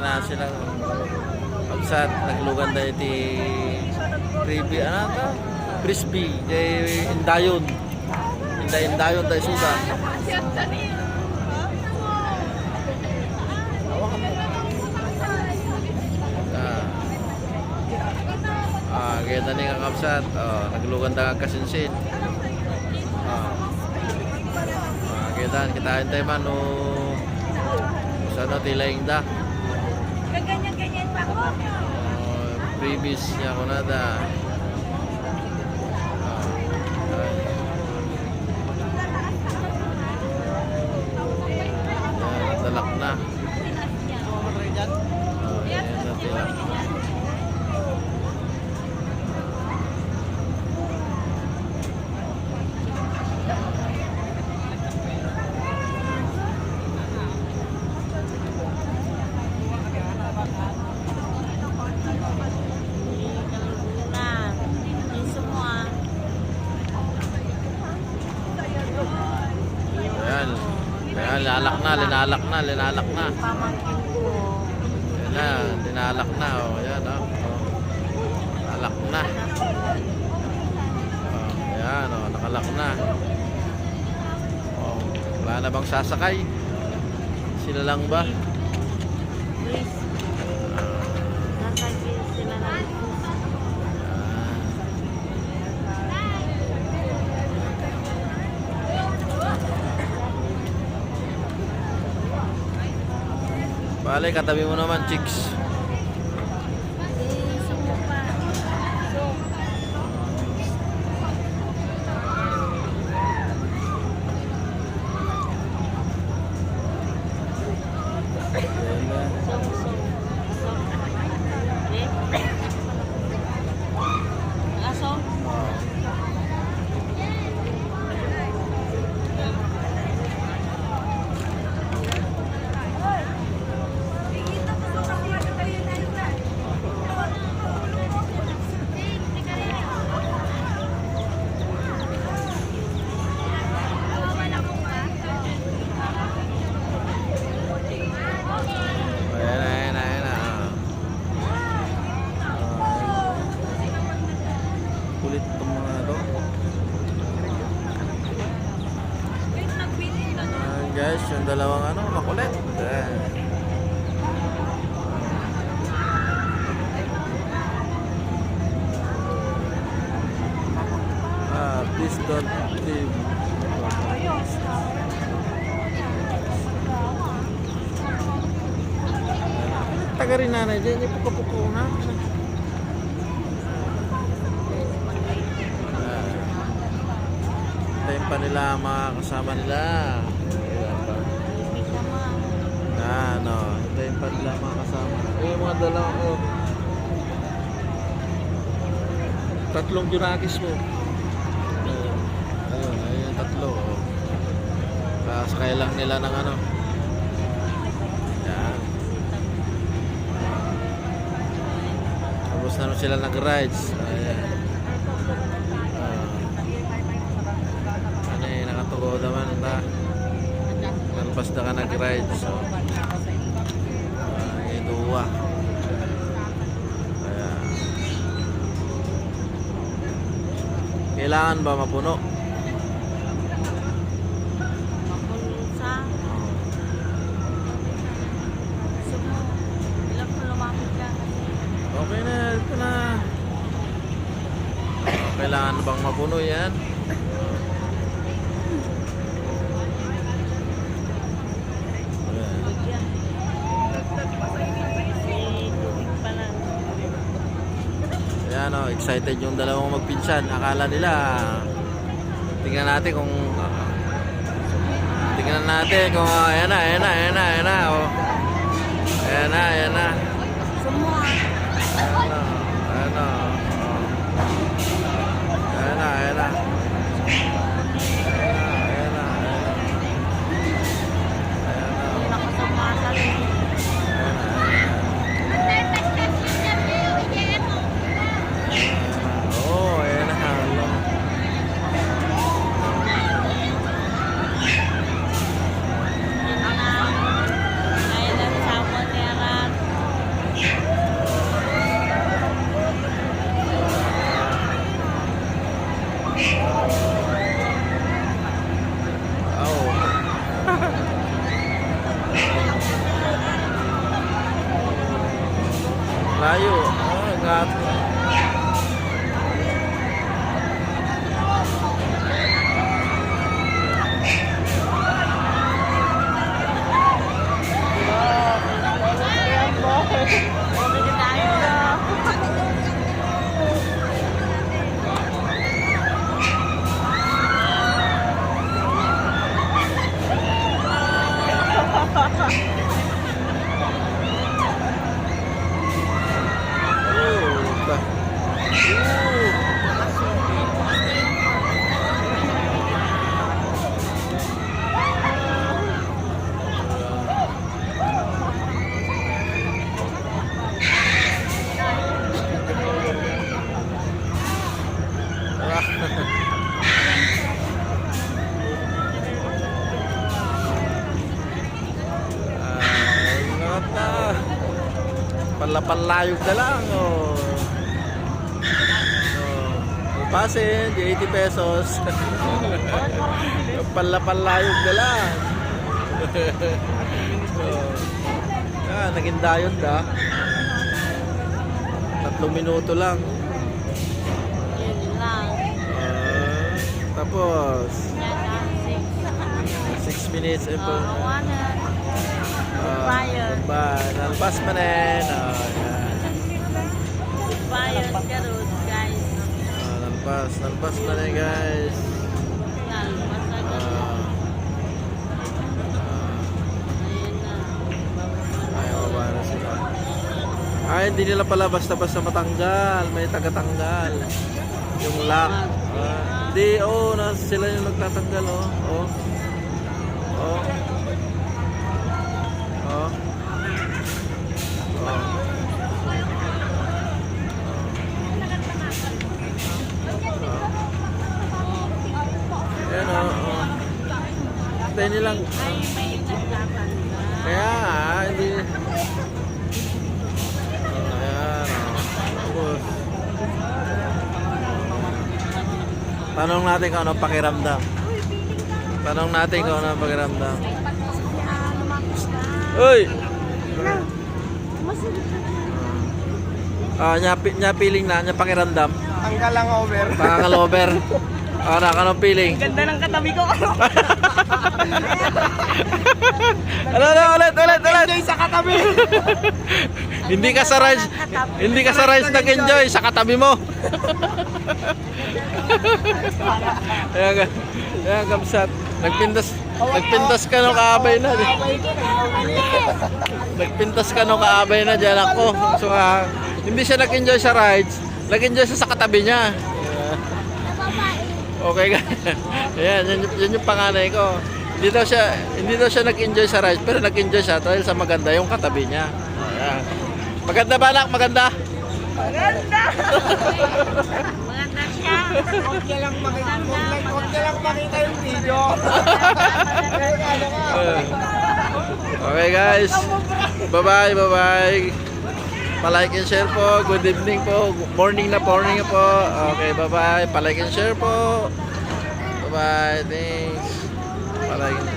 Ayan na silang pagsat. Naglugan dahil iti crispy. Ano ito? Crispy. Indayon. Indayon tayo suda. Kaya tani nga kapsat. Naglugan tayo kasinsin. Kita hintay man o sana tilaing da Ganyan pa ko. previous niya ko na da talak na tilak na. Linalak na. Pamangkin ko. Yan na, linalak na. Yan, Nalak na. Yan, nakalak na. Wala na bang sasakay? Sila lang ba? Please. Nasakay sila lang. Bale, katabi mo naman, chicks. Kulit itong mga ito. Guys, yung dalawang makulit. Please don't leave. Taga rin nanay dyan, ipukapuko na. Tayo pa nila mga kasama nila. Tayo pa nila mga kasama. Yung mga dalawang tatlong junakis mo. Ayun, tatlo. Sakay lang nila ng yan. Tapos na sila nag-rides. Ayan. Nakatugo naman na. Basta ka nag-rides. So, ituwa. Kailangan ba mapuno? Okay na, ito na. Kailangan bang mapuno yan? Ayan, excited yung dalawang magpinsan. Akala nila tingnan natin kung ayan na. Ayan na. Semua. Ayan na. Layo. Oh, ingat. Bumili tayo. Oh, ta. Ay, nata. Palapalayog na lang, oh. Pasin, di 80 pesos. Palapalayog na lang. Naging dayon da. 3 minuto lang. Yun lang. Tapos, Yan, 6 minutes. Ito. Wanna. Bayad. Nalpas pa rin. Yan. Bayad karot, guys. Nalpas pa rin, guys. Yan, masagot. Ayun na. Ayaw ba na sila. Ay, hindi nila pala basta-basta matanggal. May tagatanggal. Yung lock. Hindi, sila yung nagtatanggal, oh. Oh. Oh. Oh. Oh. Ayan, oh. Tayo nilang. Ay, may nagtatanda. Kaya, hindi. Ayan, tapos. Tanong natin kung anong pakiramdam. Tanong natin kung anong pakiramdam. Uy! Nya feeling na, nya pakiramdam. Tanggal lang over. Pangalover. Anong feeling? Ganda ng katabi ko. Ulit. Enjoy sa katabi. Hindi ka sa rides nag-enjoy sa katabi mo. Ayan, kamsat. Nagpintas ka nung kaabay na. Nagpintas ka nung kaabay na dyan ako. So, hindi siya nag-enjoy sa rides. Nag-enjoy siya sa katabi niya. Okay ka. Ayan, yan yung panganay ko. Hindi daw siya nag-enjoy sa rides, pero nag-enjoy siya dahil sa maganda yung katabi niya. Ayan. Maganda ba, anak? Maganda? Maganda. Maganda siya. Okay lang makita yung video. Okay guys. Bye-bye. Pa-like and share po. Good evening po. Morning na po. Okay, bye-bye. Pa-like and share po. Bye-bye. Thanks. Pa-like.